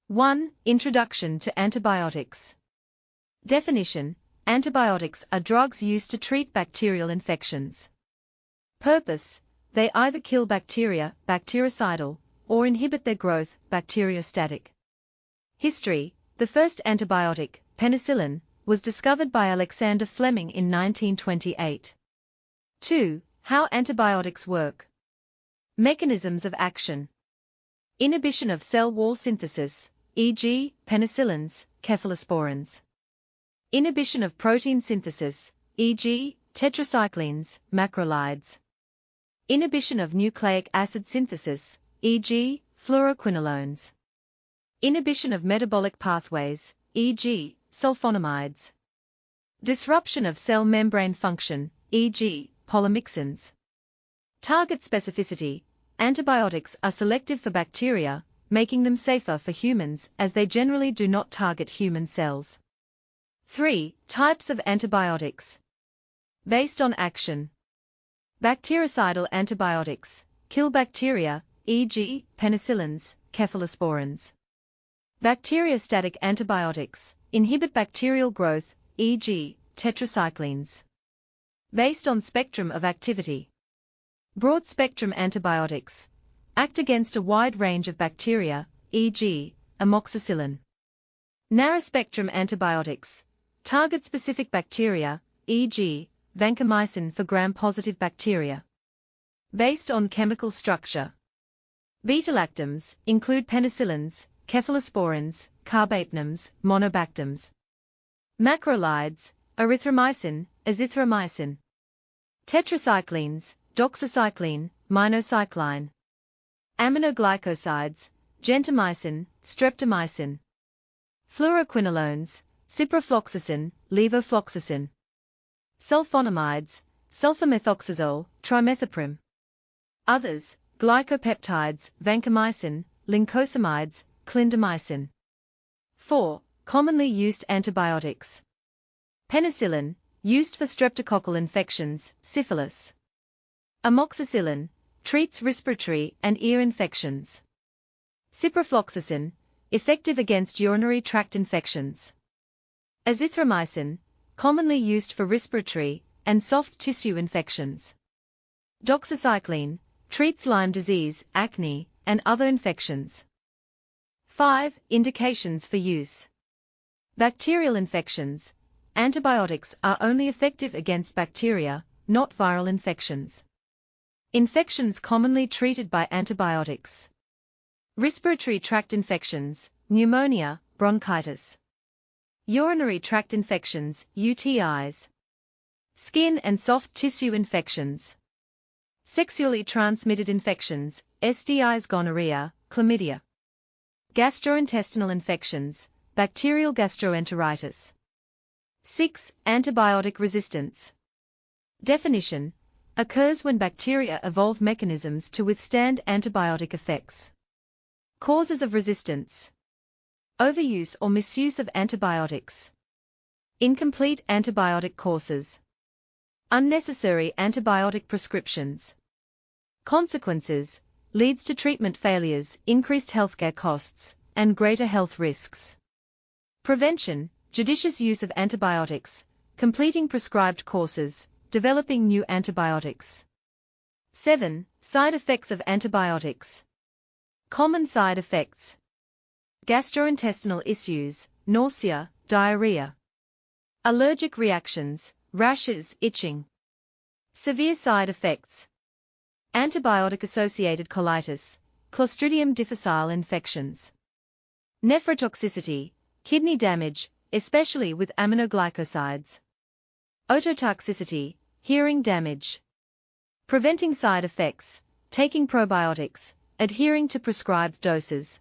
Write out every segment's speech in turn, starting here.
1. Introduction to antibiotics. Definition: antibiotics are drugs used to treat bacterial infections. Purpose: they either kill bacteria, bactericidal, or inhibit their growth, bacteriostatic. History: the first antibiotic, penicillin, was discovered by Alexander Fleming in 1928. 2. How antibiotics work. Mechanisms of action. Inhibition of cell wall synthesis, e.g., penicillins, cephalosporins. Inhibition of protein synthesis, e.g., tetracyclines, macrolides. Inhibition of nucleic acid synthesis, e.g., fluoroquinolones. Inhibition of metabolic pathways, e.g., sulfonamides. Disruption of cell membrane function, e.g., polymyxins. Target specificity: antibiotics are selective for bacteria, making them safer for humans as they generally do not target human cells. 3. Types of antibiotics. Based on action. Bactericidal antibiotics kill bacteria, e.g., penicillins, cephalosporins. Bacteriostatic antibiotics inhibit bacterial growth, e.g., tetracyclines. Based on spectrum of activity. Broad-spectrum antibiotics act against a wide range of bacteria, e.g., amoxicillin. Narrow-spectrum antibiotics target specific bacteria, e.g., vancomycin for gram-positive bacteria. Based on chemical structure. Beta-lactams include penicillins, cephalosporins, carbaphnums, monobactams. Macrolides, erythromycin, azithromycin. Tetracyclines, doxycycline, minocycline. Aminoglycosides, gentamicin, streptomycin. Fluoroquinolones, ciprofloxacin, levofloxacin. Sulfonamides, sulfamethoxazole, trimethoprim. Others, glycopeptides, vancomycin, lincosamides, clindamycin. 4. Commonly used antibiotics. Penicillin, used for streptococcal infections, syphilis. Amoxicillin, treats respiratory and ear infections. Ciprofloxacin, effective against urinary tract infections. Azithromycin, commonly used for respiratory and soft tissue infections. Doxycycline, treats Lyme disease, acne, and other infections. 5. Indications for use. Bacterial infections. Antibiotics are only effective against bacteria, not viral infections. Infections commonly treated by antibiotics. Respiratory tract infections, pneumonia, bronchitis. Urinary tract infections, UTIs. Skin and soft tissue infections. Sexually transmitted infections, STIs, gonorrhea, chlamydia. Gastrointestinal infections, bacterial gastroenteritis. 6. Antibiotic resistance. Definition: occurs when bacteria evolve mechanisms to withstand antibiotic effects. Causes of resistance: overuse or misuse of antibiotics. Incomplete antibiotic courses. Unnecessary antibiotic prescriptions. Consequences: leads to treatment failures, increased healthcare costs, and greater health risks. Prevention: judicious use of antibiotics, completing prescribed courses, developing new antibiotics. 7. Side effects of antibiotics. Common side effects: gastrointestinal issues, nausea, diarrhea. Allergic reactions, rashes, itching. Severe side effects: antibiotic-associated colitis, Clostridium difficile infections. Nephrotoxicity, kidney damage, especially with aminoglycosides. Ototoxicity, hearing damage. Preventing side effects: taking probiotics, adhering to prescribed doses.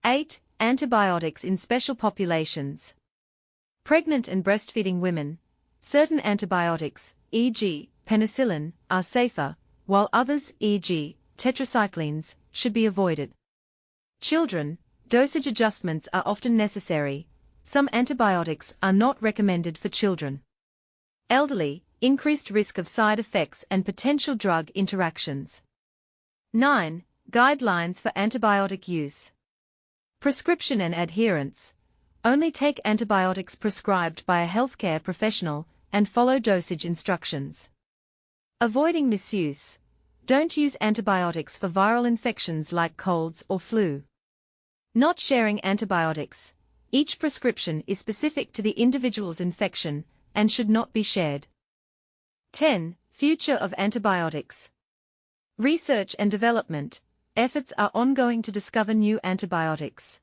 8. Antibiotics in special populations. Pregnant and breastfeeding women. Certain antibiotics, e.g., penicillin, are safer, while others, e.g., tetracyclines, should be avoided. Children, dosage adjustments are often necessary. Some antibiotics are not recommended for children. Elderly, increased risk of side effects and potential drug interactions. 9. Guidelines for antibiotic use. Prescription and adherence. Only take antibiotics prescribed by a healthcare professional and follow dosage instructions. Avoiding misuse. Don't use antibiotics for viral infections like colds or flu. Not sharing antibiotics. Each prescription is specific to the individual's infection and should not be shared. 10. Future of antibiotics. Research and development. Efforts are ongoing to discover new antibiotics.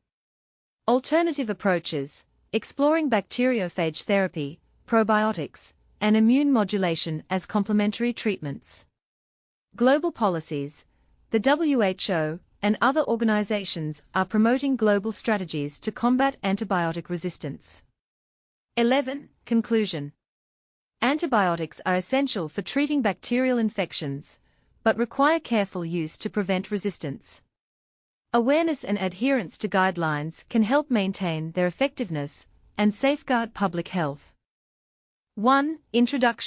Alternative approaches, exploring bacteriophage therapy, probiotics, and immune modulation as complementary treatments. Global policies. The WHO and other organizations are promoting global strategies to combat antibiotic resistance. 11. Conclusion. Antibiotics are essential for treating bacterial infections, but require careful use to prevent resistance. Awareness and adherence to guidelines can help maintain their effectiveness and safeguard public health. 1. Introduction.